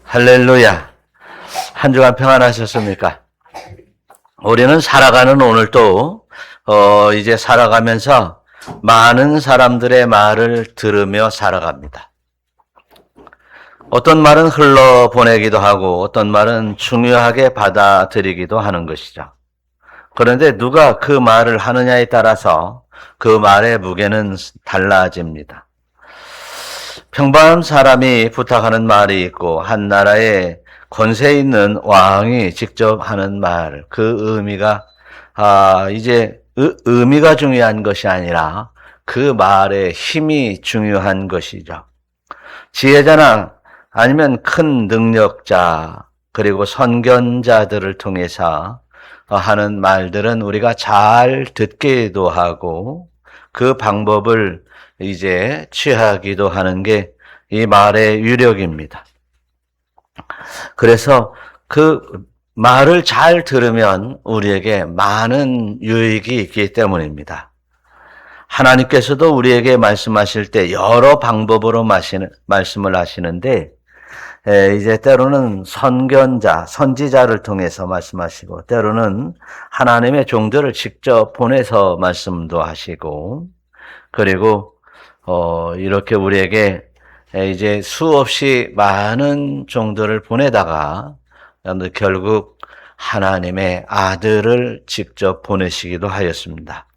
할렐루야. 한 주간 평안하셨습니까? 우리는 살아가는 오늘도 이제 살아가면서 많은 사람들의 말을 들으며 살아갑니다. 어떤 말은 흘러보내기도 하고 어떤 말은 중요하게 받아들이기도 하는 것이죠. 그런데 누가 그 말을 하느냐에 따라서 그 말의 무게는 달라집니다. 평범한 사람이 부탁하는 말이 있고 한 나라의 권세 있는 왕이 직접 하는 말, 그 의미가 이제 의미가 중요한 것이 아니라 그 말의 힘이 중요한 것이죠. 지혜자나 아니면 큰 능력자 그리고 선견자들을 통해서 하는 말들은 우리가 잘 듣기도 하고 그 방법을 이제 취하기도 하는 게 이 말의 유력입니다. 그래서 그 말을 잘 들으면 우리에게 많은 유익이 있기 때문입니다. 하나님께서도 우리에게 말씀하실 때 여러 방법으로 말씀을 하시는데 이제 때로는 선견자, 선지자를 통해서 말씀하시고 때로는 하나님의 종들을 직접 보내서 말씀도 하시고 그리고 이렇게 우리에게 이제 수없이 많은 종들을 보내다가 결국 하나님의 아들을 직접 보내시기도 하였습니다.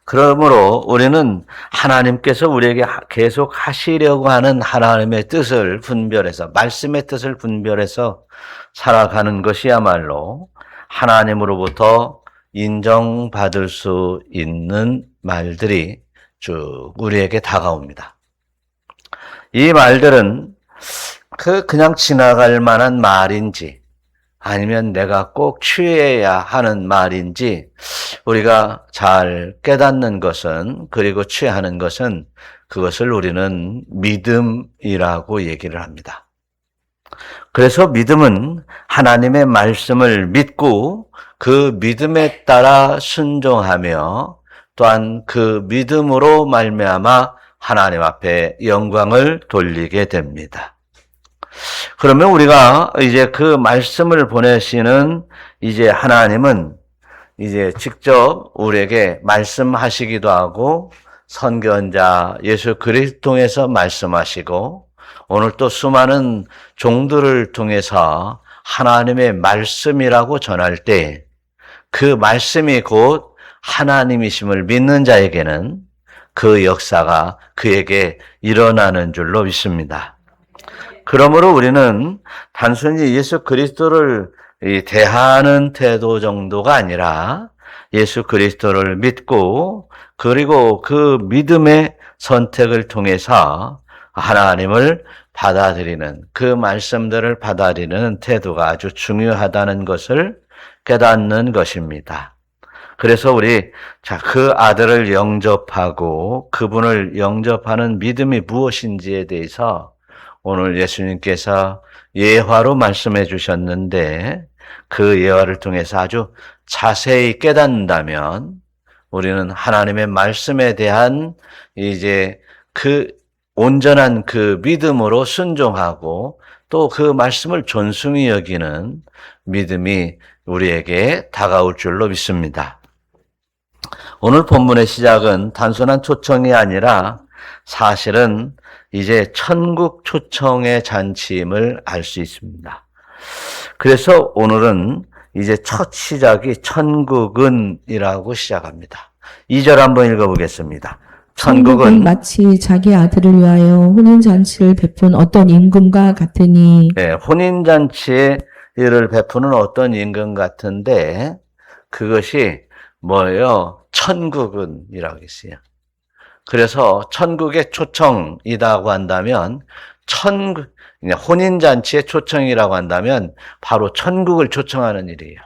그러므로 우리는 하나님께서 우리에게 계속 하시려고 하는 하나님의 뜻을 분별해서 말씀의 뜻을 분별해서 살아가는 것이야말로 하나님으로부터 인정받을 수 있는 말들이 쭉 우리에게 다가옵니다. 이 말들은 그냥 지나갈 만한 말인지 아니면 내가 꼭 취해야 하는 말인지 우리가 잘 깨닫는 것은 그리고 취하는 것은 그것을 우리는 믿음이라고 얘기를 합니다. 그래서 믿음은 하나님의 말씀을 믿고 그 믿음에 따라 순종하며 또한 그 믿음으로 말미암아 하나님 앞에 영광을 돌리게 됩니다. 그러면 우리가 이제 그 말씀을 보내시는 이제 하나님은 이제 직접 우리에게 말씀하시기도 하고 선견자 예수 그리스도 통해서 말씀하시고 오늘 또 수많은 종들을 통해서 하나님의 말씀이라고 전할 때 그 말씀이 곧 하나님이심을 믿는 자에게는 그 역사가 그에게 일어나는 줄로 믿습니다. 그러므로 우리는 단순히 예수 그리스도를 대하는 태도 정도가 아니라 예수 그리스도를 믿고 그리고 그 믿음의 선택을 통해서 하나님을 받아들이는 그 말씀들을 받아들이는 태도가 아주 중요하다는 것을 깨닫는 것입니다. 그래서 우리 그 아들을 영접하고 그분을 영접하는 믿음이 무엇인지에 대해서 오늘 예수님께서 예화로 말씀해 주셨는데 그 예화를 통해서 아주 자세히 깨닫는다면 우리는 하나님의 말씀에 대한 이제 그 온전한 그 믿음으로 순종하고 또 그 말씀을 존중히 여기는 믿음이 우리에게 다가올 줄로 믿습니다. 오늘 본문의 시작은 단순한 초청이 아니라 사실은 이제 천국 초청의 잔치임을 알 수 있습니다. 그래서 오늘은 이제 첫 시작이 천국은이라고 시작합니다. 2절 한번 읽어보겠습니다. 천국은 마치 자기 아들을 위하여 혼인잔치를 베푼 어떤 임금과 같으니. 네, 혼인잔치를 베푸는 어떤 임금 같은데 그것이 뭐예요? 천국은이라고 했어요. 그래서 천국의 초청이라고 한다면 혼인잔치의 초청이라고 한다면 바로 천국을 초청하는 일이에요.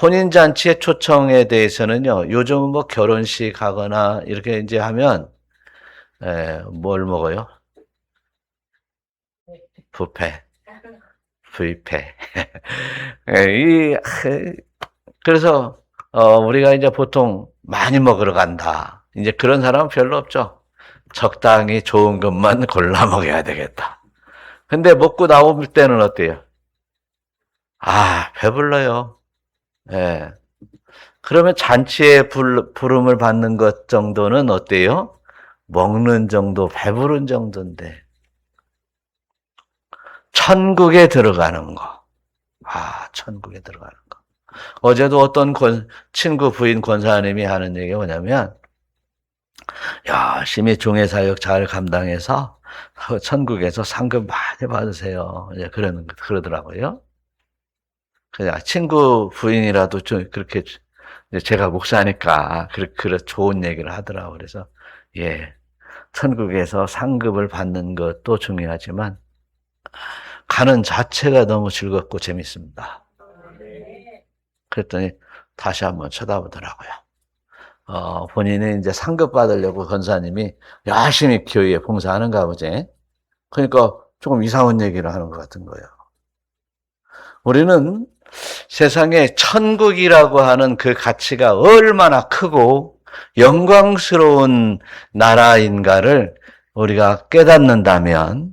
혼인잔치의 초청에 대해서는요, 요즘은 뭐 결혼식 하거나 이렇게 이제 하면, 뭘 먹어요? 뷔페. 그래서, 우리가 이제 보통 많이 먹으러 간다. 이제 그런 사람은 별로 없죠. 적당히 좋은 것만 골라 먹어야 되겠다. 근데 먹고 나올 때는 어때요? 아, 배불러요. 예. 그러면 잔치에 부름을 받는 것 정도는 어때요? 먹는 정도, 배부른 정도인데. 천국에 들어가는 거. 아, 천국에 들어가는 거. 어제도 어떤 친구 부인 권사님이 하는 얘기가 뭐냐면, 열심히 종회사역 잘 감당해서 천국에서 상급 많이 받으세요. 이제 그러더라고요. 그냥 친구 부인이라도 좀 그렇게, 제가 목사니까 그래 좋은 얘기를 하더라고요. 그래서, 예. 천국에서 상급을 받는 것도 중요하지만, 가는 자체가 너무 즐겁고 재밌습니다. 그랬더니 다시 한번 쳐다보더라고요. 본인이 이제 상급 받으려고 권사님이 열심히 교회에 봉사하는가 보지. 그러니까 조금 이상한 얘기를 하는 것 같은 거예요. 우리는 세상에 천국이라고 하는 그 가치가 얼마나 크고 영광스러운 나라인가를 우리가 깨닫는다면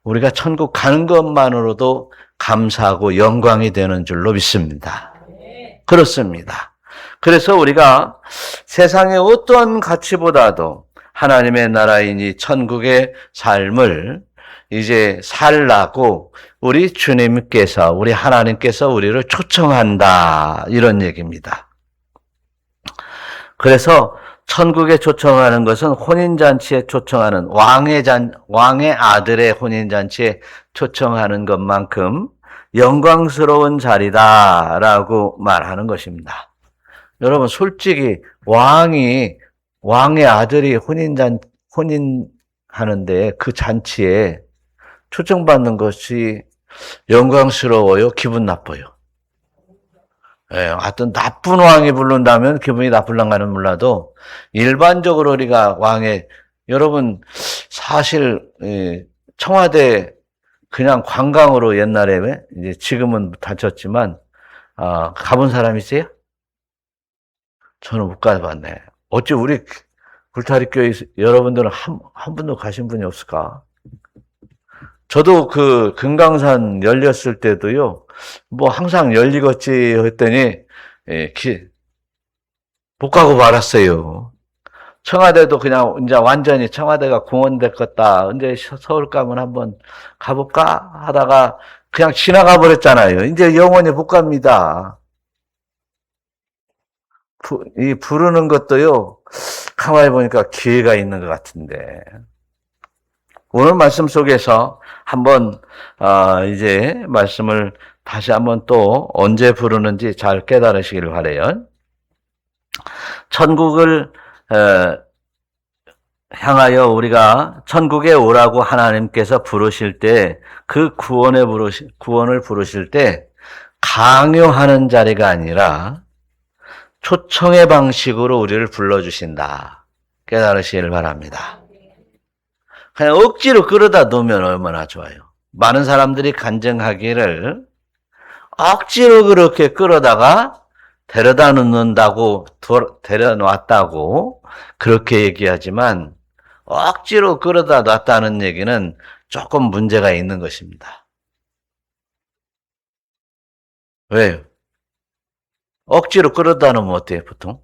우리가 천국 가는 것만으로도 감사하고 영광이 되는 줄로 믿습니다. 그렇습니다. 그래서 우리가 세상의 어떠한 가치보다도 하나님의 나라이니 천국의 삶을 이제 살라고 우리 주님께서, 우리 하나님께서 우리를 초청한다. 이런 얘기입니다. 그래서 천국에 초청하는 것은 혼인잔치에 초청하는 왕의 아들의 혼인잔치에 초청하는 것만큼 영광스러운 자리다라고 말하는 것입니다. 여러분 솔직히 왕의 아들이 혼인하는데 그 잔치에 초청받는 것이 영광스러워요? 기분 나빠요? 예, 하여튼 나쁜 왕이 부른다면 기분이 나쁠랑가는 몰라도 일반적으로 우리가 여러분 사실 청와대 그냥 관광으로 옛날에 이제 지금은 닫혔지만 가본 사람 있어요? 저는 못 가봤네. 어찌 우리 불타리교회 여러분들은 한 분도 가신 분이 없을까? 저도 그 금강산 열렸을 때도요, 뭐 항상 열리겠지 했더니, 못 가고 말았어요. 청와대도 그냥 이제 완전히 청와대가 공원 됐겠다. 이제 서울 가면 한번 가볼까? 하다가 그냥 지나가 버렸잖아요. 이제 영원히 못 갑니다. 이 부르는 것도요, 가만히 보니까 기회가 있는 것 같은데. 오늘 말씀 속에서 한번 이제 말씀을 다시 한번 또 언제 부르는지 잘 깨달으시길 바라요. 천국을 향하여 우리가 천국에 오라고 하나님께서 부르실 때 그 구원을 부르실 때 강요하는 자리가 아니라 초청의 방식으로 우리를 불러주신다. 깨달으시길 바랍니다. 그냥 억지로 끌어다 놓으면 얼마나 좋아요. 많은 사람들이 간증하기를 억지로 그렇게 끌어다가 데려다 놓는다고, 데려놨다고 그렇게 얘기하지만 억지로 끌어다 놨다는 얘기는 조금 문제가 있는 것입니다. 왜요? 억지로 끌어다 놓으면 어때요, 보통?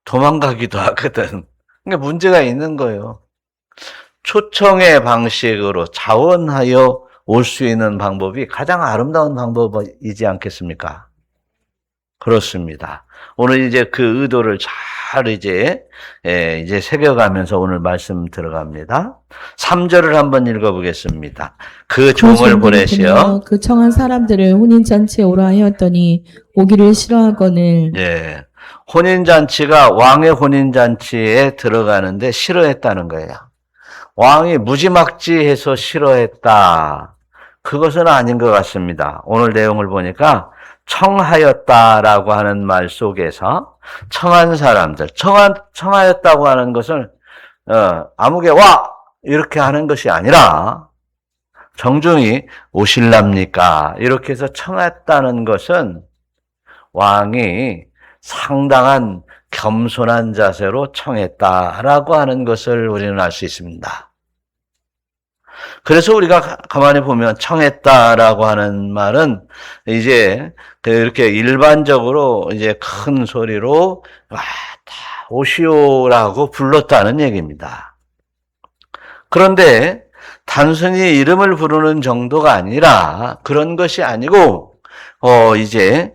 도망가기도 하거든. 그러니까 문제가 있는 거예요. 초청의 방식으로 자원하여 올 수 있는 방법이 가장 아름다운 방법이지 않겠습니까? 그렇습니다. 오늘 이제 그 의도를 잘 이제 새겨가면서 오늘 말씀 들어갑니다. 3절을 한번 읽어보겠습니다. 그 종을 보내시어 그 청한 사람들을 혼인잔치에 오라 하였더니 오기를 싫어하거늘. 예. 혼인잔치가 왕의 혼인잔치에 들어가는데 싫어했다는 거예요. 왕이 무지막지해서 싫어했다. 그것은 아닌 것 같습니다. 오늘 내용을 보니까 청하였다라고 하는 말 속에서 청한 사람들, 청하였다고 하는 것을 아무개 와! 이렇게 하는 것이 아니라 정중히 오실랍니까? 이렇게 해서 청했다는 것은 왕이 상당한 겸손한 자세로 청했다라고 하는 것을 우리는 알 수 있습니다. 그래서 우리가 가만히 보면 청했다라고 하는 말은 이제 이렇게 일반적으로 이제 큰 소리로 다 오시오라고 불렀다는 얘기입니다. 그런데 단순히 이름을 부르는 정도가 아니라 그런 것이 아니고 이제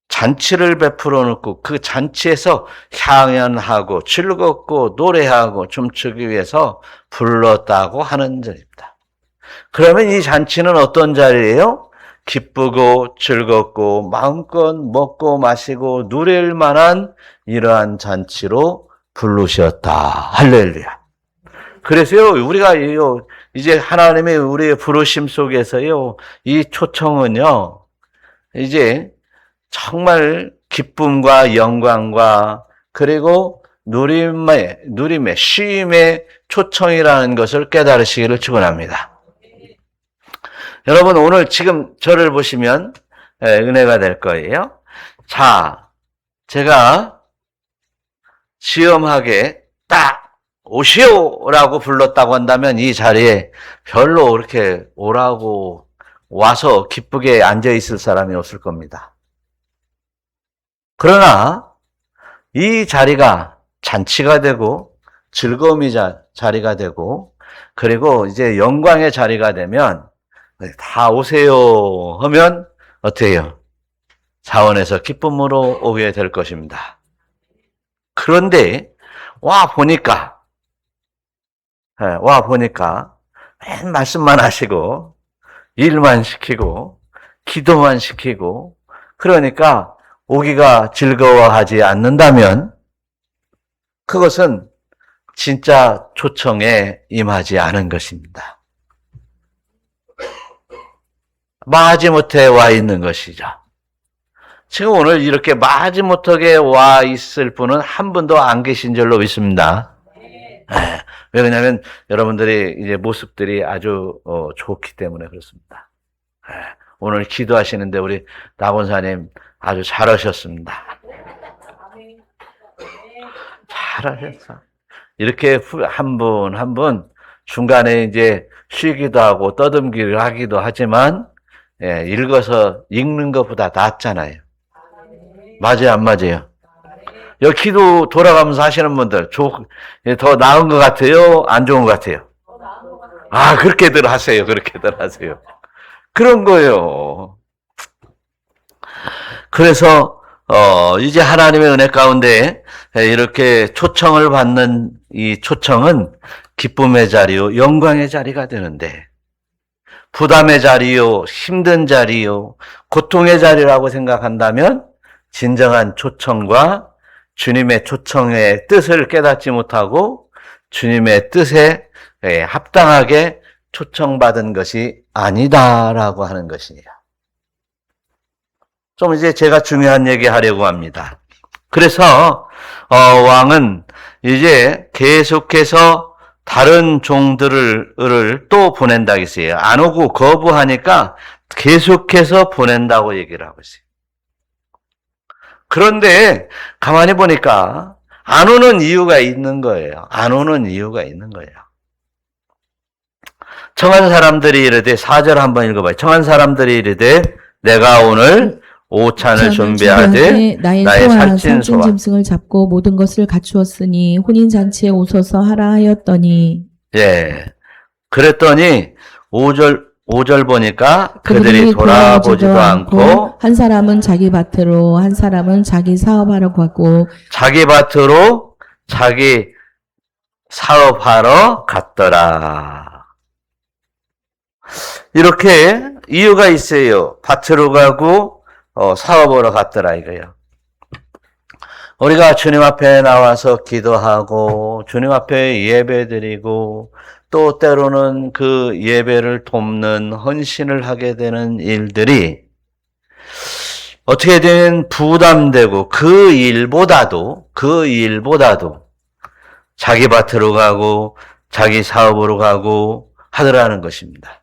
잔치를 베풀어 놓고 그 잔치에서 향연하고 즐겁고 노래하고 춤추기 위해서 불렀다고 하는 점입니다. 그러면 이 잔치는 어떤 자리예요? 기쁘고 즐겁고 마음껏 먹고 마시고 누릴 만한 이러한 잔치로 부르셨다. 할렐루야. 그래서요, 우리가 이제 하나님의 우리의 부르심 속에서요, 이 초청은요, 이제 정말 기쁨과 영광과 그리고 누림의 쉼의 초청이라는 것을 깨달으시기를 축원합니다. 여러분 오늘 지금 저를 보시면 은혜가 될 거예요. 자, 제가 시험하게 딱 오시오라고 불렀다고 한다면 이 자리에 별로 그렇게 오라고 와서 기쁘게 앉아 있을 사람이 없을 겁니다. 그러나 이 자리가 잔치가 되고 즐거움이 자리가 되고 그리고 이제 영광의 자리가 되면 다 오세요 하면 어떻게 해요? 자원에서 기쁨으로 오게 될 것입니다. 그런데 와 보니까 맨 말씀만 하시고 일만 시키고 기도만 시키고 그러니까 오기가 즐거워하지 않는다면 그것은 진짜 초청에 임하지 않은 것입니다. 마지못해 와 있는 것이죠. 지금 오늘 이렇게 마지못하게 와 있을 분은 한 분도 안 계신 줄로 믿습니다. 왜냐하면 여러분들이 이제 모습들이 아주 좋기 때문에 그렇습니다. 오늘 기도하시는데 우리 나본사님 아주 잘하셨습니다. 잘하셨어. 이렇게 한 분 한 분 중간에 이제 쉬기도 하고 떠듬기를 하기도 하지만 읽어서 읽는 것보다 낫잖아요. 맞아요, 안 맞아요? 여기 기도 돌아가면서 하시는 분들 더 나은 것 같아요? 안 좋은 것 같아요? 아, 그렇게들 하세요. 그렇게들 하세요. 그런 거예요. 그래서 이제 하나님의 은혜 가운데 이렇게 초청을 받는 이 초청은 기쁨의 자리요, 영광의 자리가 되는데 부담의 자리요, 힘든 자리요, 고통의 자리라고 생각한다면 진정한 초청과 주님의 초청의 뜻을 깨닫지 못하고 주님의 뜻에 합당하게 초청받은 것이 아니다라고 하는 것이에요. 좀 이제 제가 중요한 얘기 하려고 합니다. 그래서 왕은 이제 계속해서 다른 종들을 또 보낸다고 했어요. 안 오고 거부하니까 계속해서 보낸다고 얘기를 하고 있어요. 그런데 가만히 보니까 안 오는 이유가 있는 거예요. 안 오는 이유가 있는 거예요. 청한 사람들이 이르되 4절 한번 읽어봐요. 청한 사람들이 이르되 내가 오늘 오찬을 준비하되 나의 살찐 소와 짐승을 잡고 모든 것을 갖추었으니 혼인잔치에 오소서 하라 하였더니 예. 그랬더니 5절 보니까 그들이 돌아보지도 않고 한 사람은 자기 밭으로 한 사람은 자기 사업하러 가고 자기 밭으로 자기 사업하러 갔더라. 이렇게 이유가 있어요. 밭으로 가고 사업으로 갔더라 이거예요. 우리가 주님 앞에 나와서 기도하고 주님 앞에 예배드리고 또 때로는 그 예배를 돕는 헌신을 하게 되는 일들이 어떻게 되면 부담되고 그 일보다도 자기 밭으로 가고 자기 사업으로 가고 하더라는 것입니다.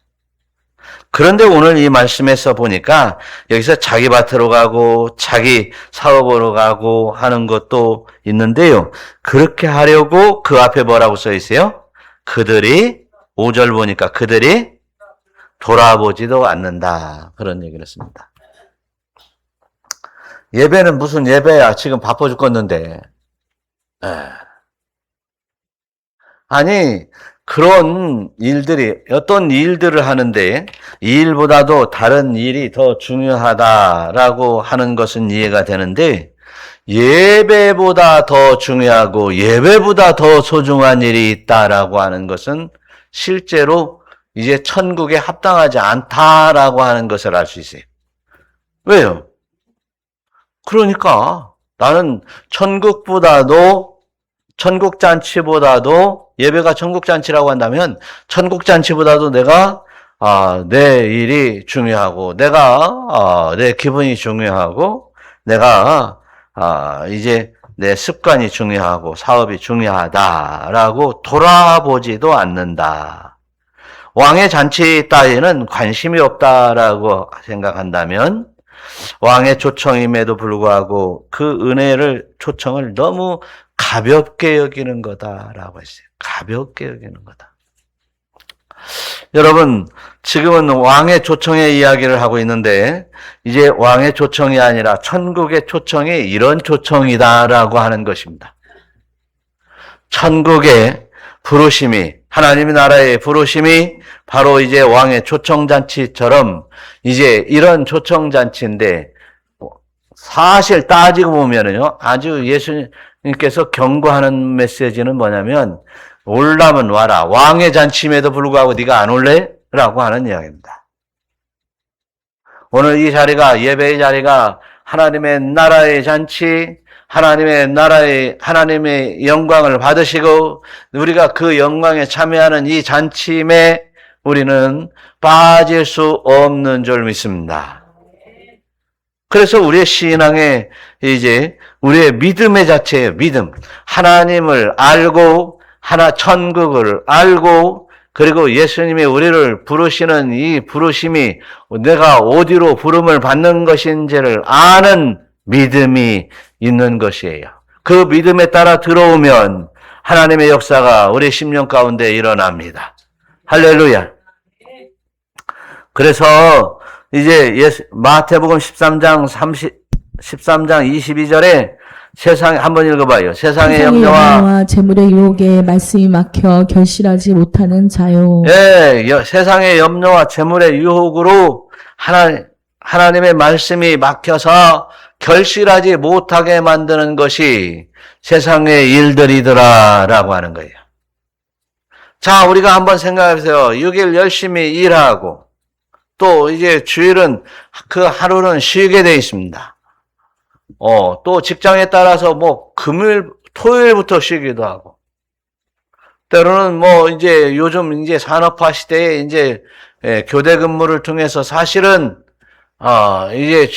그런데 오늘 이 말씀에서 보니까 여기서 자기 밭으로 가고 자기 사업으로 가고 하는 것도 있는데요. 그렇게 하려고 그 앞에 뭐라고 써 있어요? 그들이 5절 보니까 그들이 돌아보지도 않는다. 그런 얘기를 했습니다. 예배는 무슨 예배야? 지금 바빠 죽겠는데. 아니, 그런 일들이, 어떤 일들을 하는데, 이 일보다도 다른 일이 더 중요하다라고 하는 것은 이해가 되는데, 예배보다 더 중요하고, 예배보다 더 소중한 일이 있다라고 하는 것은 실제로 이제 천국에 합당하지 않다라고 하는 것을 알 수 있어요. 왜요? 그러니까 나는 천국잔치보다도 예배가 천국잔치라고 한다면 천국잔치보다도 내가 내 일이 중요하고 내가 내 기분이 중요하고 내가 이제 내 습관이 중요하고 사업이 중요하다라고 돌아보지도 않는다. 왕의 잔치 따위는 관심이 없다라고 생각한다면 왕의 초청임에도 불구하고 그 초청을 너무 가볍게 여기는 거다라고 했어요. 가볍게 여기는 거다. 여러분, 지금은 왕의 초청의 이야기를 하고 있는데 이제 왕의 초청이 아니라 천국의 초청이 이런 초청이다라고 하는 것입니다. 천국의 부르심이, 하나님의 나라의 부르심이 바로 이제 왕의 초청잔치처럼 이제 이런 초청잔치인데 사실 따지고 보면은요, 아주 예수님께서 경고하는 메시지는 뭐냐면 올라면 와라. 왕의 잔치임에도 불구하고 네가 안 올래? 라고 하는 이야기입니다. 오늘 이 자리가, 예배의 자리가 하나님의 나라의 잔치, 하나님의 영광을 받으시고 우리가 그 영광에 참여하는 이 잔치임에 우리는 빠질 수 없는 줄 믿습니다. 그래서 우리의 신앙의 이제 우리의 믿음의 자체예요. 믿음. 하나님을 알고 천국을 알고 그리고 예수님이 우리를 부르시는 이 부르심이 내가 어디로 부름을 받는 것인지를 아는 믿음이 있는 것이에요. 그 믿음에 따라 들어오면 하나님의 역사가 우리 심령 가운데 일어납니다. 할렐루야. 그래서 이제 마태복음 13장 22절에 한번 읽어봐요. 세상의 염려와 재물의 유혹에 말씀이 막혀 결실하지 못하는 자요. 예, 세상의 염려와 재물의 유혹으로 하나님의 말씀이 막혀서 결실하지 못하게 만드는 것이 세상의 일들이더라라고 하는 거예요. 자, 우리가 한번 생각해보세요. 6일 열심히 일하고 또 이제 주일은 그 하루는 쉬게 돼 있습니다. 또 직장에 따라서 토요일부터 쉬기도 하고 때로는 이제 요즘 이제 산업화 시대에 이제 교대 근무를 통해서 사실은 이제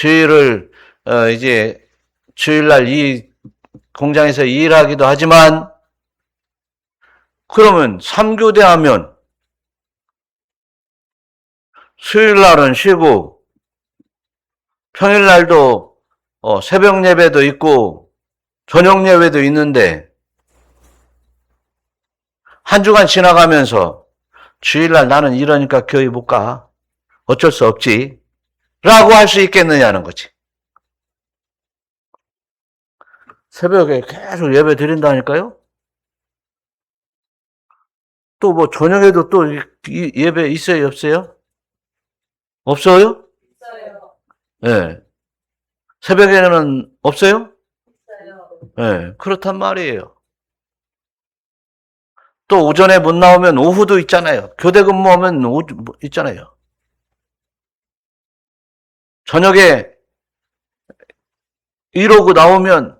주일날 이 공장에서 일하기도 하지만 그러면 3교대 하면 수요일날은 쉬고 평일날도 새벽 예배도 있고 저녁 예배도 있는데 한 주간 지나가면서 주일날 나는 이러니까 교회 못 가. 어쩔 수 없지. 라고 할 수 있겠느냐는 거지. 새벽에 계속 예배 드린다니까요? 또 저녁에도 또 예배 있어요, 없어요? 없어요? 있어요. 네. 새벽에는 없어요? 있어요. 네. 그렇단 말이에요. 또 오전에 못 나오면 오후도 있잖아요. 교대 근무하면 있잖아요. 저녁에 이러고 나오면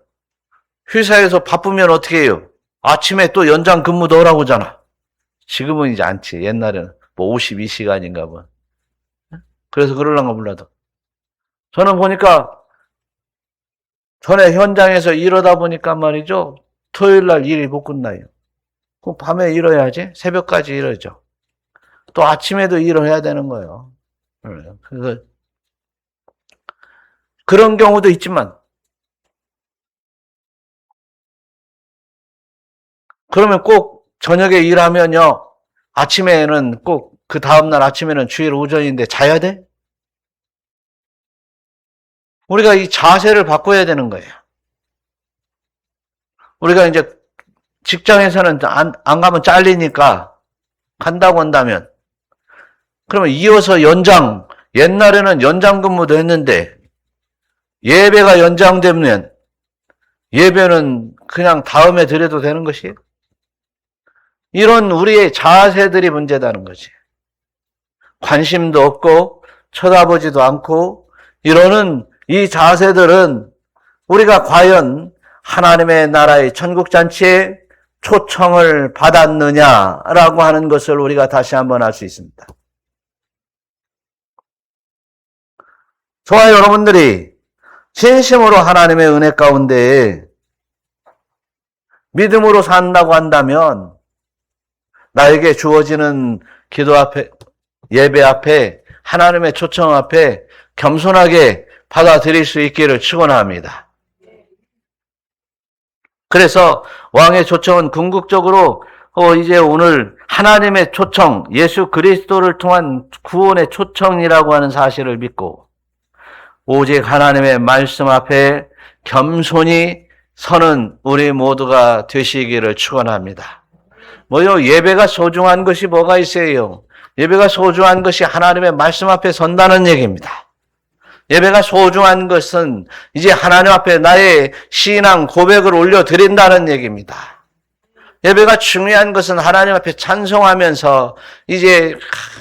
회사에서 바쁘면 어떻게 해요? 아침에 또 연장 근무 넣으라고 하잖아. 지금은 이제 않지. 옛날에는 52시간인가 뭐. 그래서 그럴란가 몰라도. 저는 보니까 전에 현장에서 일하다 보니까 말이죠. 토요일 날 일이 못 끝나요. 그럼 밤에 일어야지. 새벽까지 일하죠. 또 아침에도 일을 해야 되는 거예요. 그래서 그런 경우도 있지만, 그러면 꼭 저녁에 일하면요, 아침에는 꼭 그 다음날 아침에는 주일 오전인데 자야 돼? 우리가 이 자세를 바꿔야 되는 거예요. 우리가 이제 직장에서는 안 가면 잘리니까 간다고 한다면, 그러면 이어서 옛날에는 연장 근무도 했는데, 예배가 연장되면 예배는 그냥 다음에 드려도 되는 것이에요. 이런 우리의 자세들이 문제다는 거지. 관심도 없고 쳐다보지도 않고 이러는 이 자세들은 우리가 과연 하나님의 나라의 천국잔치에 초청을 받았느냐라고 하는 것을 우리가 다시 한번 알 수 있습니다. 저와 여러분들이 진심으로 하나님의 은혜 가운데 믿음으로 산다고 한다면 나에게 주어지는 기도 앞에, 예배 앞에, 하나님의 초청 앞에 겸손하게 받아들일 수 있기를 축원합니다. 그래서 왕의 초청은 궁극적으로 이제 오늘 하나님의 초청, 예수 그리스도를 통한 구원의 초청이라고 하는 사실을 믿고 오직 하나님의 말씀 앞에 겸손히 서는 우리 모두가 되시기를 축원합니다. 예배가 소중한 것이 뭐가 있어요? 예배가 소중한 것이 하나님의 말씀 앞에 선다는 얘기입니다. 예배가 소중한 것은 이제 하나님 앞에 나의 신앙 고백을 올려드린다는 얘기입니다. 예배가 중요한 것은 하나님 앞에 찬송하면서 이제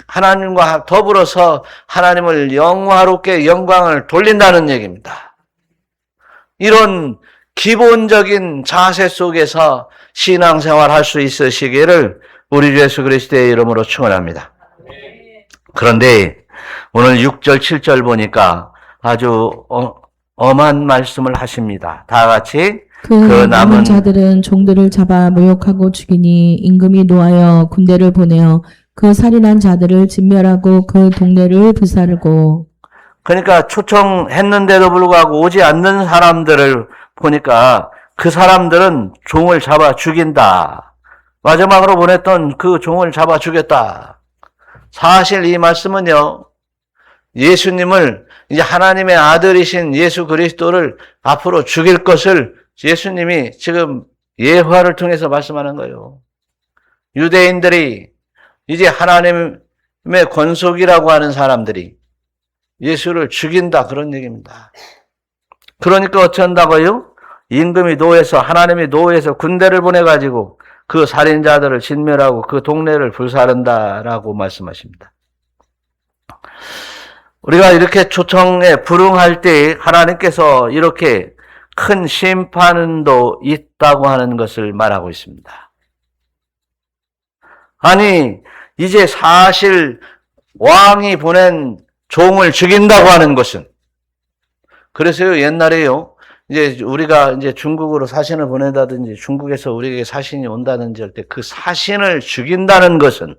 하나님과 더불어서 하나님을 영화롭게 영광을 돌린다는 얘기입니다. 이런 기본적인 자세 속에서 신앙생활 할 수 있으시기를 우리 주 예수 그리스도의 이름으로 축원합니다. 그런데 오늘 6절, 7절 보니까 아주 엄한 말씀을 하십니다. 다 같이 그 남은 자들은 종들을 잡아 모욕하고 죽이니 임금이 노하여 군대를 보내어 그 살인한 자들을 진멸하고 그 동네를 불사르고. 그러니까 초청했는데도 불구하고 오지 않는 사람들을 보니까 그 사람들은 종을 잡아 죽인다. 마지막으로 보냈던 그 종을 잡아 죽였다. 사실 이 말씀은요, 예수님을 이제 하나님의 아들이신 예수 그리스도를 앞으로 죽일 것을 예수님이 지금 예화를 통해서 말씀하는 거예요. 유대인들이 이제 하나님의 권속이라고 하는 사람들이 예수를 죽인다 그런 얘기입니다. 그러니까 어쩐다고요? 임금이 노해서 하나님이 노해서 군대를 보내가지고 그 살인자들을 진멸하고 그 동네를 불사른다라고 말씀하십니다. 우리가 이렇게 초청에 불응할 때 하나님께서 이렇게 큰 심판도 있다고 하는 것을 말하고 있습니다. 아니, 이제 사실 왕이 보낸 종을 죽인다고 하는 것은, 그래서요, 옛날에요, 이제 우리가 이제 중국으로 사신을 보낸다든지 중국에서 우리에게 사신이 온다든지 할 때 그 사신을 죽인다는 것은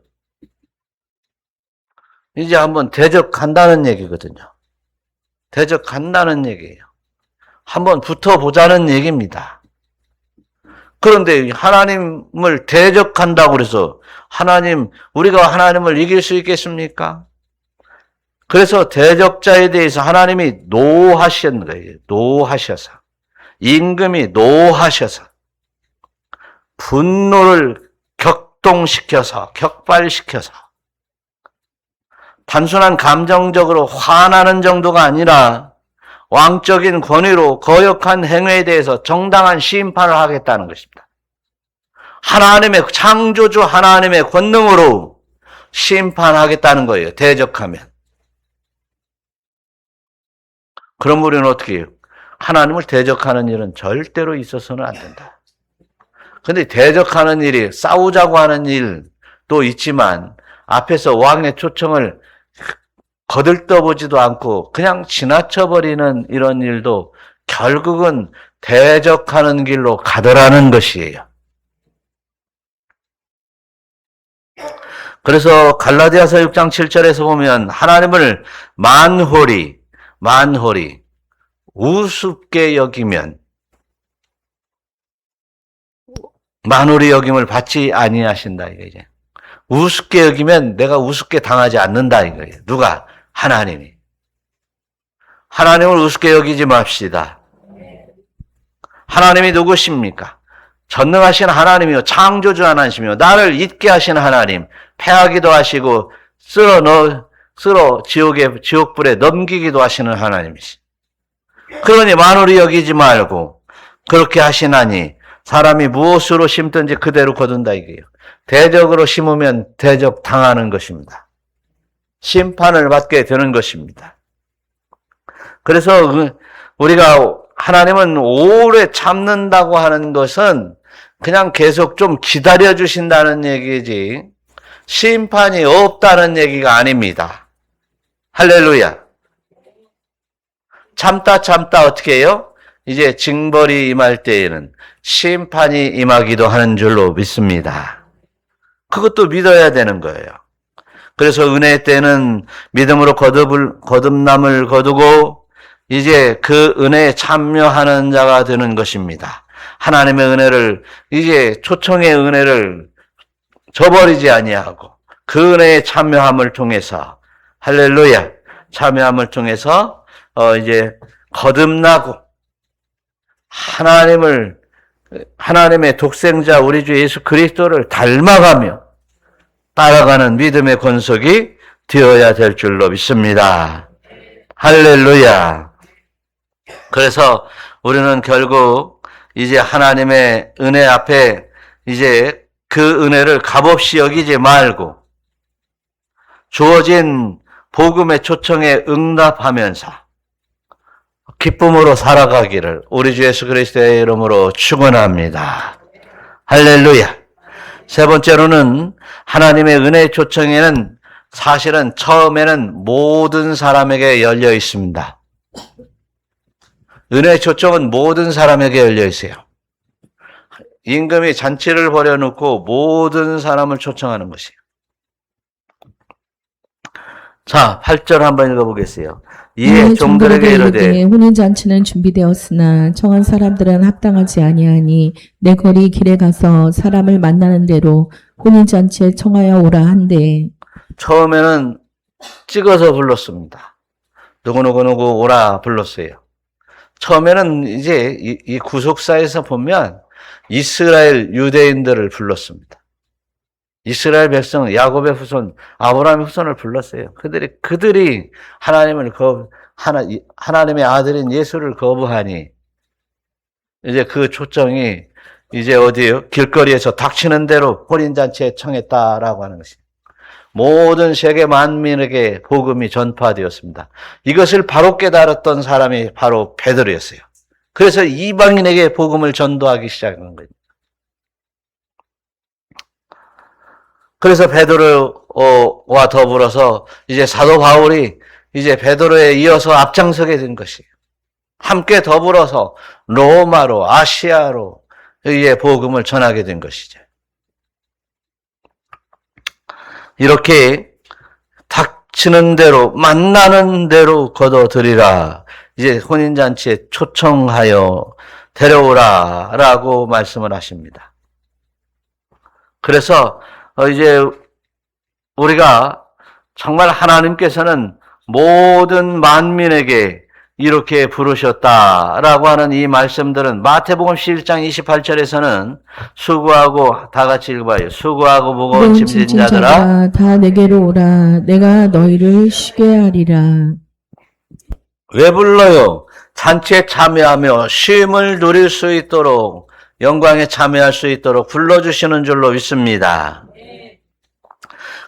이제 한번 대적한다는 얘기거든요. 대적한다는 얘기예요. 한번 붙어보자는 얘기입니다. 그런데 하나님을 대적한다고 그래서 우리가 하나님을 이길 수 있겠습니까? 그래서 대적자에 대해서 하나님이 노하신 거예요. 노하셔서. 임금이 노하셔서. 분노를 격동시켜서, 격발시켜서. 단순한 감정적으로 화나는 정도가 아니라 왕적인 권위로 거역한 행위에 대해서 정당한 심판을 하겠다는 것입니다. 하나님의 창조주 하나님의 권능으로 심판하겠다는 거예요. 대적하면. 그럼 우리는 어떻게 해요? 하나님을 대적하는 일은 절대로 있어서는 안 된다. 근데 대적하는 일이 싸우자고 하는 일도 있지만 앞에서 왕의 초청을 거들떠보지도 않고 그냥 지나쳐버리는 이런 일도 결국은 대적하는 길로 가더라는 것이에요. 그래서 갈라디아서 6장 7절에서 보면 하나님을 만홀히 우습게 여기면 만홀히 여김을 받지 아니하신다 이거죠. 우습게 여기면 내가 우습게 당하지 않는다 이거예요. 누가? 하나님이. 하나님을 우습게 여기지 맙시다. 하나님이 누구십니까? 전능하신 하나님이요 창조주 하나님이요 나를 잊게 하신 하나님, 패하기도 하시고 쓸어 지옥불에 넘기기도 하시는 하나님이시. 그러니 만홀히 여기지 말고 그렇게 하시나니 사람이 무엇으로 심든지 그대로 거둔다 이게요. 대적으로 심으면 대적 당하는 것입니다. 심판을 받게 되는 것입니다. 그래서 우리가 하나님은 오래 참는다고 하는 것은 그냥 계속 좀 기다려 주신다는 얘기지 심판이 없다는 얘기가 아닙니다. 할렐루야. 참다 어떻게 해요? 이제 징벌이 임할 때에는 심판이 임하기도 하는 줄로 믿습니다. 그것도 믿어야 되는 거예요. 그래서 은혜 때는 믿음으로 거듭남을 거두고 이제 그 은혜에 참여하는 자가 되는 것입니다. 하나님의 은혜를 이제 초청의 은혜를 저버리지 아니하고 그 은혜에 참여함을 통해서 할렐루야 참여함을 통해서 이제 거듭나고 하나님의 독생자 우리 주 예수 그리스도를 닮아가며 따라가는 믿음의 권속이 되어야 될 줄로 믿습니다. 할렐루야. 그래서 우리는 결국 이제 하나님의 은혜 앞에 이제 그 은혜를 값없이 여기지 말고 주어진 복음의 초청에 응답하면서 기쁨으로 살아가기를 우리 주 예수 그리스도의 이름으로 축원합니다. 할렐루야. 세 번째로는 하나님의 은혜의 초청에는 사실은 처음에는 모든 사람에게 열려 있습니다. 은혜의 초청은 모든 사람에게 열려 있어요. 임금이 잔치를 벌여놓고 모든 사람을 초청하는 것이에요. 자, 8절 한번 읽어보겠어요. 이에 종들에게 이르되 혼인잔치는 준비되었으나 청한 사람들은 합당하지 아니하니 내 거리 길에 가서 사람을 만나는 대로 혼인잔치에 청하여 오라 한대. 처음에는 찍어서 불렀습니다. 누구누구 오라 불렀어요. 처음에는 이제 이 구속사에서 보면 이스라엘 유대인들을 불렀습니다. 이스라엘 백성, 야곱의 후손, 아브라함의 후손을 불렀어요. 그들이 하나님의 아들인 예수를 거부하니, 이제 그 초청이 이제 어디에요? 길거리에서 닥치는 대로 혼인잔치에 청했다라고 하는 것입니다. 모든 세계 만민에게 복음이 전파되었습니다. 이것을 바로 깨달았던 사람이 바로 베드로였어요. 그래서 이방인에게 복음을 전도하기 시작한 거예요. 그래서 베드로와 더불어서 이제 사도 바울이 이제 베드로에 이어서 앞장서게 된 것이에요. 함께 더불어서 로마로, 아시아로 의 복음을 전하게 된 것이죠. 이렇게 닥치는 대로, 만나는 대로 거둬들이라. 이제 혼인잔치에 초청하여 데려오라라고 말씀을 하십니다. 그래서 이제 우리가 정말 하나님께서는 모든 만민에게 이렇게 부르셨다라고 하는 이 말씀들은 마태복음 11장 28절에서는 수고하고 다 같이 읽어봐요. 수고하고 무거운 짐진 자들아 다 내게로 오라. 내가 너희를 쉬게 하리라. 왜 불러요? 잔치에 참여하며 쉼을 누릴 수 있도록 영광에 참여할 수 있도록 불러주시는 줄로 믿습니다.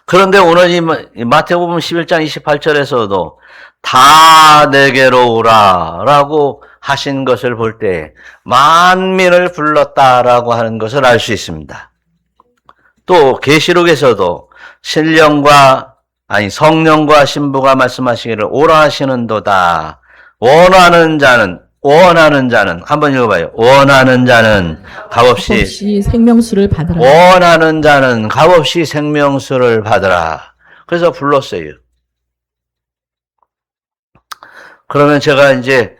그런데 오늘 이 마태복음 11장 28절에서도 다 내게로 오라 라고 하신 것을 볼 때 만민을 불렀다라고 하는 것을 알 수 있습니다. 또 계시록에서도 성령과 신부가 말씀하시기를 오라 하시는도다. 원하는 자는 원하는 자는, 한번 읽어봐요. 원하는 자는 값없이, 값없이 생명수를 받으라. 원하는 자는 값없이 생명수를 받으라. 그래서 불렀어요. 그러면 제가 이제,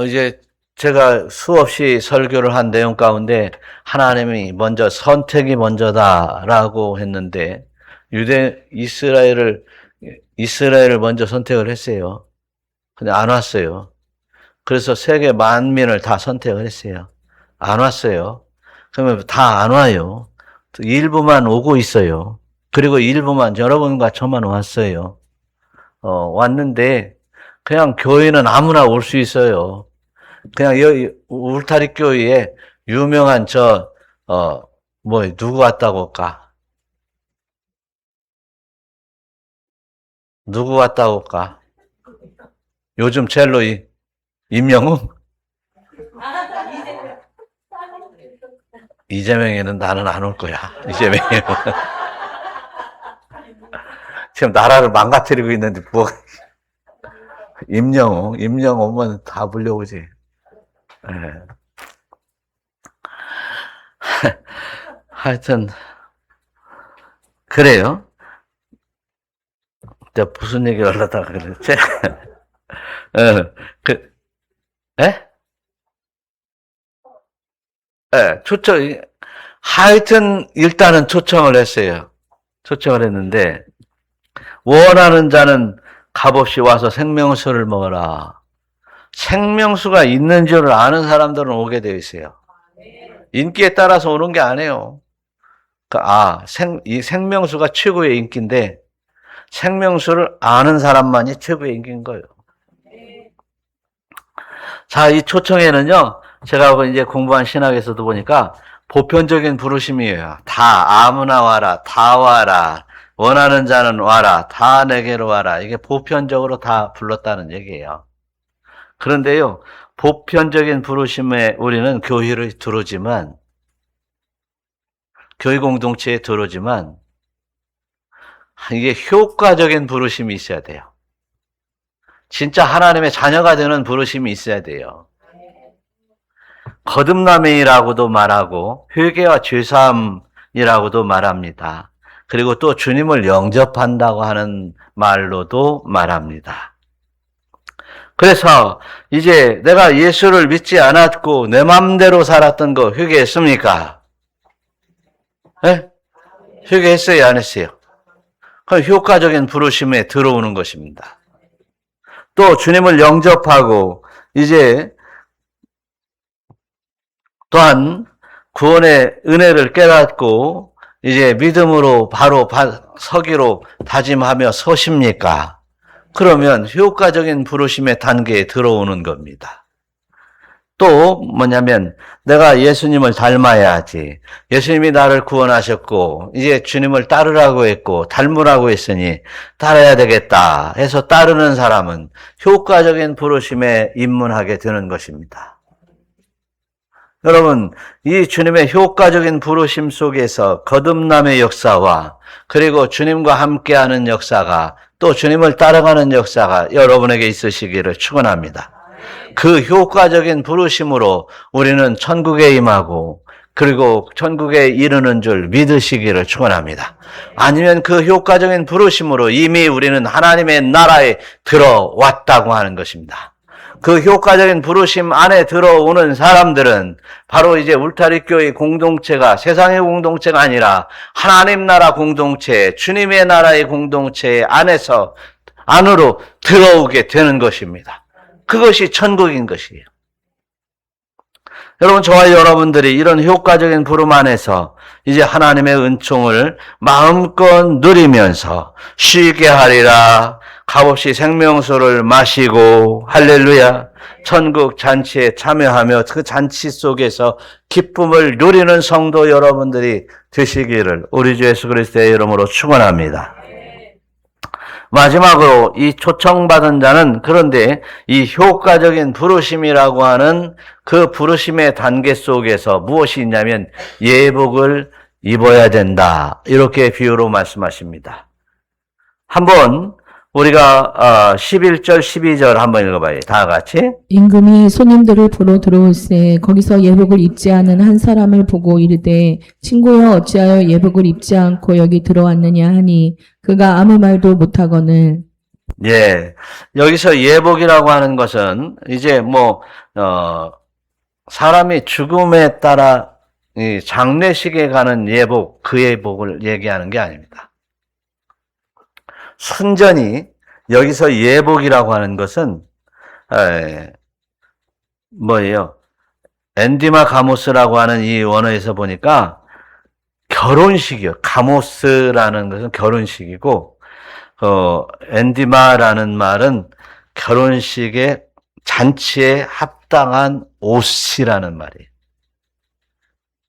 이제 제가 수없이 설교를 한 내용 가운데 하나님이 먼저 선택이 먼저다라고 했는데 이스라엘을 먼저 선택을 했어요. 근데 안 왔어요. 그래서 세계 만민을 다 선택을 했어요. 안 왔어요. 그러면 다 안 와요. 일부만 오고 있어요. 그리고 일부만 여러분과 저만 왔어요. 왔는데 그냥 교회는 아무나 올 수 있어요. 그냥 여기 울타리 교회에 유명한 누구 왔다고 할까? 누구 왔다고 할까? 요즘 첼로 임영웅? 이재명에는 나는 안 올 거야. 이재명에. 지금 나라를 망가뜨리고 있는데 임영웅 오면 다 불려오지. 네. 하여튼 그래요. 내가 무슨 얘기를 하려다가 그랬지? 하여튼 일단은 초청을 했어요. 초청을 했는데 원하는 자는 값없이 와서 생명수를 먹어라. 생명수가 있는 줄을 아는 사람들은 오게 되어 있어요. 인기에 따라서 오는 게 아니에요. 이 생명수가 최고의 인기인데 생명수를 아는 사람만이 최고의 인기인 거예요. 자, 이 초청에는요, 제가 이제 공부한 신학에서도 보니까 보편적인 부르심이에요. 다 아무나 와라, 다 와라, 원하는 자는 와라, 다 내게로 와라. 이게 보편적으로 다 불렀다는 얘기예요. 그런데요, 보편적인 부르심에 우리는 교회를 들어오지만, 교회 공동체에 들어오지만, 이게 효과적인 부르심이 있어야 돼요. 진짜 하나님의 자녀가 되는 부르심이 있어야 돼요. 거듭남이라고도 말하고 회개와 죄사함이라고도 말합니다. 그리고 또 주님을 영접한다고 하는 말로도 말합니다. 그래서 이제 내가 예수를 믿지 않았고 내 맘대로 살았던 거 회개했습니까? 네? 회개했어요, 안 했어요? 그럼 효과적인 부르심에 들어오는 것입니다. 또 주님을 영접하고 이제 또한 구원의 은혜를 깨닫고 이제 믿음으로 바로 서기로 다짐하며 서십니까? 그러면 효과적인 부르심의 단계에 들어오는 겁니다. 또 뭐냐면 내가 예수님을 닮아야지. 예수님이 나를 구원하셨고 이제 주님을 따르라고 했고 닮으라고 했으니 따라야 되겠다 해서 따르는 사람은 효과적인 부르심에 입문하게 되는 것입니다. 여러분, 이 주님의 효과적인 부르심 속에서 거듭남의 역사와 그리고 주님과 함께하는 역사가 또 주님을 따라가는 역사가 여러분에게 있으시기를 축원합니다. 그 효과적인 부르심으로 우리는 천국에 임하고 그리고 천국에 이르는 줄 믿으시기를 축원합니다. 아니면 그 효과적인 부르심으로 이미 우리는 하나님의 나라에 들어왔다고 하는 것입니다. 그 효과적인 부르심 안에 들어오는 사람들은 바로 이제 울타리교회 공동체가 세상의 공동체가 아니라 하나님 나라 공동체, 주님의 나라의 공동체 안으로 들어오게 되는 것입니다. 그것이 천국인 것이에요. 여러분, 저와 여러분들이 이런 효과적인 부름 안에서 이제 하나님의 은총을 마음껏 누리면서 쉬게 하리라. 값없이 생명수를 마시고 할렐루야 천국 잔치에 참여하며 그 잔치 속에서 기쁨을 누리는 성도 여러분들이 되시기를 우리 주 예수 그리스도의 이름으로 축원합니다. 마지막으로 이 초청받은 자는 그런데 이 효과적인 부르심이라고 하는 그 부르심의 단계 속에서 무엇이 있냐면 예복을 입어야 된다. 이렇게 비유로 말씀하십니다. 한번 우리가 11절, 12절 한번 읽어봐요. 다 같이. 임금이 손님들을 보러 들어올세 거기서 예복을 입지 않은 한 사람을 보고 이르되 친구여 어찌하여 예복을 입지 않고 여기 들어왔느냐 하니 그가 아무 말도 못하거늘 예. 여기서 예복이라고 하는 것은 이제 사람이 죽음에 따라 이 장례식에 가는 예복, 그 예복을 얘기하는 게 아닙니다. 순전히 여기서 예복이라고 하는 것은 뭐예요? 엔디마 가모스라고 하는 이 원어에서 보니까 결혼식이요. 가모스라는 것은 결혼식이고 엔디마라는 말은 결혼식의 잔치에 합당한 옷이라는 말이에요.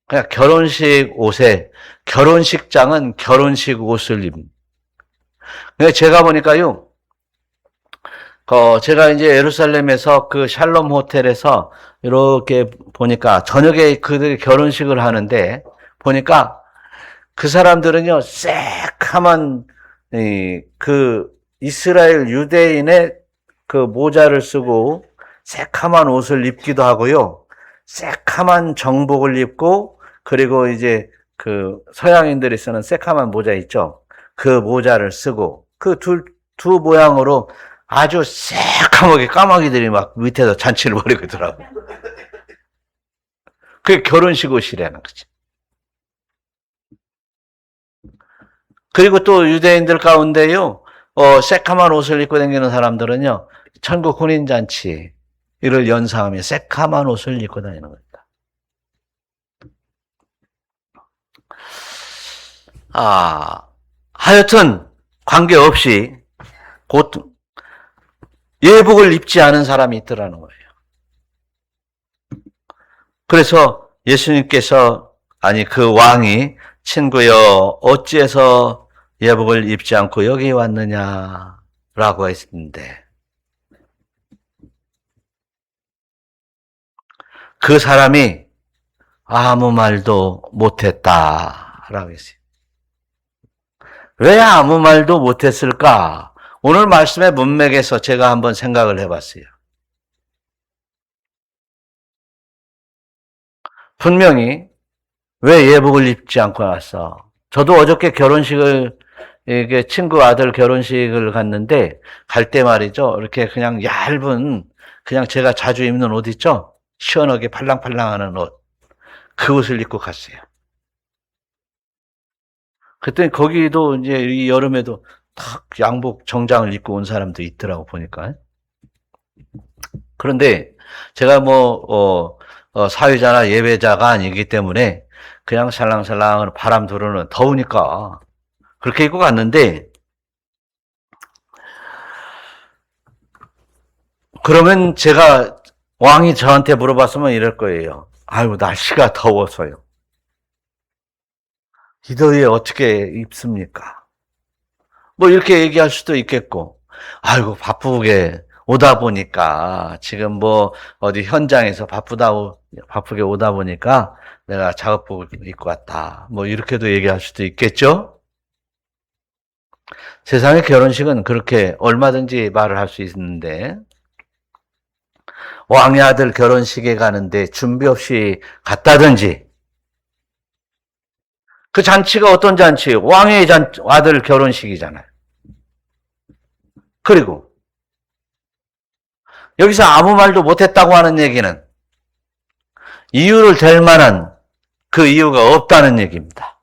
그러니까 결혼식 옷에 결혼식장은 결혼식 옷을 입는. 제가 보니까요, 제가 이제 예루살렘에서 그 샬롬 호텔에서 이렇게 보니까 저녁에 그들이 결혼식을 하는데 보니까 그 사람들은요, 새카만 그 이스라엘 유대인의 그 모자를 쓰고 새카만 옷을 입기도 하고요, 새카만 정복을 입고 그리고 이제 그 서양인들이 쓰는 새카만 모자 있죠. 그 모자를 쓰고 그 두 모양으로 아주 새까맣게 까마귀들이 막 밑에서 잔치를 벌이고 있더라고요. 그게 결혼식 옷이라는 거지. 그리고 또 유대인들 가운데요, 새까만 옷을 입고 다니는 사람들은요, 천국 혼인잔치, 이를 연상하며 새까만 옷을 입고 다니는 겁니다. 하여튼, 관계없이, 곧, 예복을 입지 않은 사람이 있더라는 거예요. 그래서 예수님께서, 그 왕이, 친구여, 어찌해서 예복을 입지 않고 여기 왔느냐라고 했는데, 그 사람이 아무 말도 못했다라고 했어요. 왜 아무 말도 못했을까? 오늘 말씀의 문맥에서 제가 한번 생각을 해봤어요. 분명히 왜 예복을 입지 않고 왔어? 저도 어저께 결혼식을, 이게 친구 아들 결혼식을 갔는데, 갈 때 말이죠. 이렇게 그냥 얇은, 그냥 제가 자주 입는 옷 있죠? 시원하게 팔랑팔랑하는 옷. 그 옷을 입고 갔어요. 그랬더니 거기도 이제 이 여름에도 탁 양복 정장을 입고 온 사람도 있더라고, 보니까. 그런데 제가 사회자나 예배자가 아니기 때문에 그냥 살랑살랑 바람 들어오는 더우니까 그렇게 입고 갔는데, 그러면 제가 왕이 저한테 물어봤으면 이럴 거예요. 아이고, 날씨가 더워서요. 이 더위에 어떻게 입습니까? 이렇게 얘기할 수도 있겠고, 아이고, 바쁘게 오다 보니까, 지금 어디 현장에서 바쁘게 오다 보니까 내가 작업복을 입고 왔다. 이렇게도 얘기할 수도 있겠죠? 세상의 결혼식은 그렇게 얼마든지 말을 할 수 있는데, 왕의 아들 결혼식에 가는데 준비 없이 갔다든지, 그 잔치가 어떤 잔치예요? 왕의 아들 결혼식이잖아요. 그리고 여기서 아무 말도 못했다고 하는 얘기는 이유를 댈 만한 그 이유가 없다는 얘기입니다.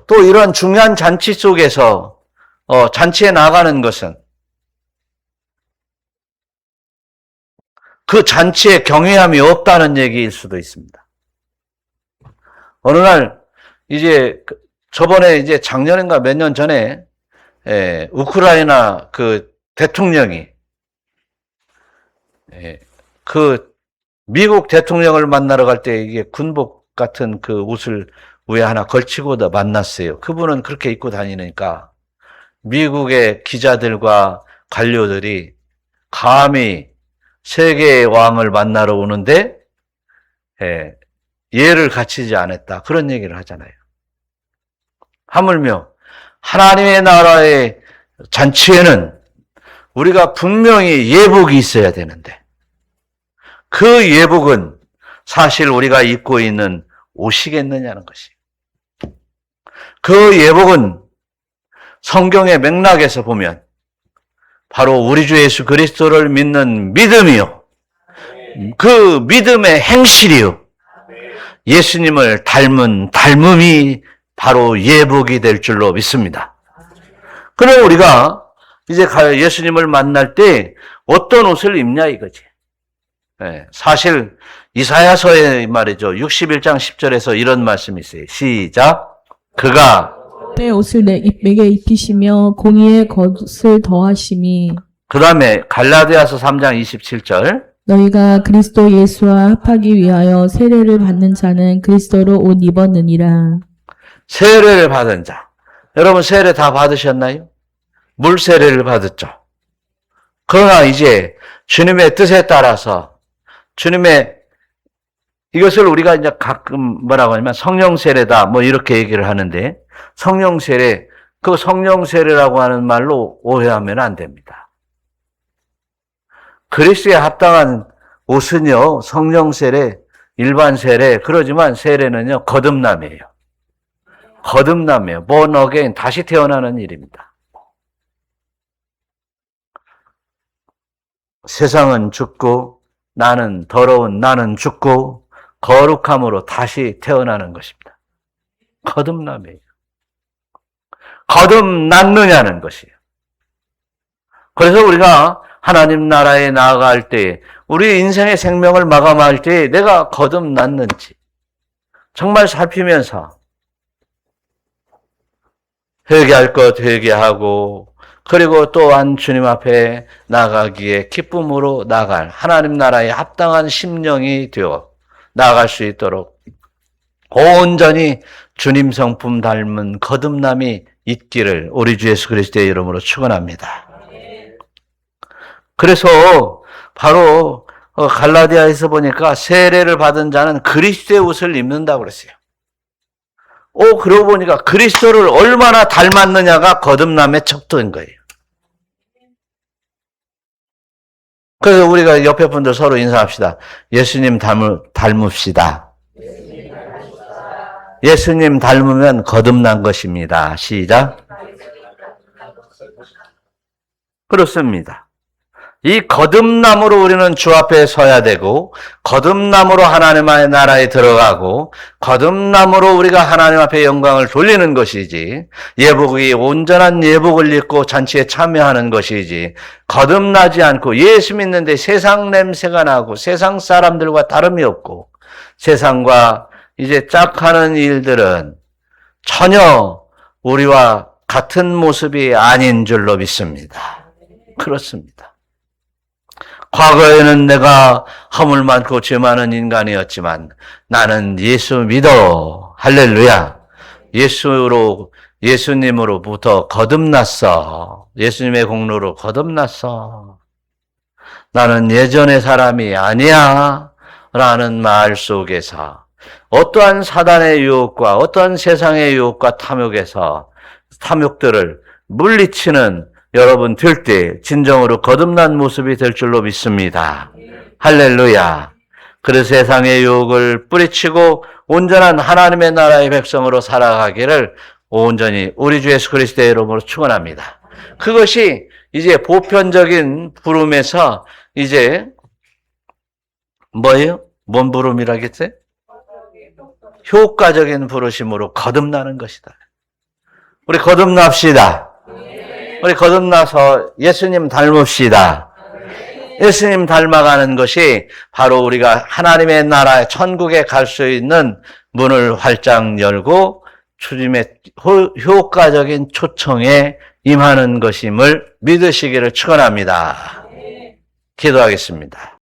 또 이런 중요한 잔치 속에서 잔치에 나가는 것은 그 잔치에 경외함이 없다는 얘기일 수도 있습니다. 어느 날 저번에 이제 작년인가 몇 년 전에 우크라이나 그 대통령이 그 미국 대통령을 만나러 갈 때 이게 군복 같은 그 옷을 위에 하나 걸치고 만났어요. 그분은 그렇게 입고 다니니까 미국의 기자들과 관료들이 감히 세계의 왕을 만나러 오는데 예를 갖추지 않았다. 그런 얘기를 하잖아요. 하물며 하나님의 나라의 잔치에는 우리가 분명히 예복이 있어야 되는데 그 예복은 사실 우리가 입고 있는 옷이겠느냐는 것이에요. 그 예복은 성경의 맥락에서 보면 바로 우리 주 예수 그리스도를 믿는 믿음이요. 그 믿음의 행실이요. 예수님을 닮은 닮음이 바로 예복이 될 줄로 믿습니다. 그럼 우리가 이제 예수님을 만날 때 어떤 옷을 입냐 이거지. 사실 이사야서의 말이죠. 61장 10절에서 이런 말씀이 있어요. 시작. 그가 때 옷을 내게 입히시며 공의의 겉을 더하심이 그 다음에 갈라디아서 3장 27절 너희가 그리스도 예수와 합하기 위하여 세례를 받는 자는 그리스도로 옷 입었느니라. 세례를 받은 자. 여러분 세례 다 받으셨나요? 물 세례를 받았죠. 그러나 이제 주님의 뜻에 따라서 주님의 이것을 우리가 이제 가끔 뭐라고 하냐면 성령 세례다 뭐 이렇게 얘기를 하는데 성령 세례 그 성령 세례라고 하는 말로 오해하면 안 됩니다. 그리스도에 합당한 옷은요 성령 세례 일반 세례 그러지만 세례는요 거듭남이에요. 거듭남이에요. born again 다시 태어나는 일입니다. 세상은 죽고 나는 더러운 나는 죽고 거룩함으로 다시 태어나는 것입니다. 거듭남이에요. 거듭났느냐는 것이에요. 그래서 우리가 하나님 나라에 나아갈 때 우리 인생의 생명을 마감할 때 내가 거듭났는지 정말 살피면서 회개할 것 회개하고 그리고 또한 주님 앞에 나가기에 기쁨으로 나갈 하나님 나라에 합당한 심령이 되어 나아갈 수 있도록 온전히 주님 성품 닮은 거듭남이 있기를 우리 주 예수 그리스도의 이름으로 축원합니다. 그래서 바로 갈라디아에서 보니까 세례를 받은 자는 그리스도의 옷을 입는다고 그랬어요. 그러고 보니까 그리스도를 얼마나 닮았느냐가 거듭남의 척도인 거예요. 그래서 우리가 옆에 분들 서로 인사합시다. 예수님 닮읍시다. 예수님 닮으면 거듭난 것입니다. 시작. 그렇습니다. 이 거듭남으로 우리는 주 앞에 서야 되고 거듭남으로 하나님의 나라에 들어가고 거듭남으로 우리가 하나님 앞에 영광을 돌리는 것이지 예복이 온전한 예복을 입고 잔치에 참여하는 것이지 거듭나지 않고 예수 믿는데 세상 냄새가 나고 세상 사람들과 다름이 없고 세상과 이제 짝하는 일들은 전혀 우리와 같은 모습이 아닌 줄로 믿습니다. 그렇습니다. 과거에는 내가 허물 많고 죄 많은 인간이었지만 나는 예수 믿어. 할렐루야. 예수님으로부터 거듭났어. 예수님의 공로로 거듭났어. 나는 예전의 사람이 아니야. 라는 말 속에서 어떠한 사단의 유혹과 어떠한 세상의 유혹과 탐욕들을 물리치는 여러분 될 때 진정으로 거듭난 모습이 될 줄로 믿습니다. 할렐루야. 그래서 세상의 유혹을 뿌리치고 온전한 하나님의 나라의 백성으로 살아가기를 온전히 우리 주 예수 그리스도의 이름으로 축원합니다. 그것이 이제 보편적인 부름에서 이제 뭐예요? 뭔 부름이라겠어요? 효과적인 부르심으로 거듭나는 것이다. 우리 거듭납시다. 우리 거듭나서 예수님 닮읍시다. 예수님 닮아가는 것이 바로 우리가 하나님의 나라 천국에 갈 수 있는 문을 활짝 열고 주님의 효과적인 초청에 임하는 것임을 믿으시기를 축원합니다. 기도하겠습니다.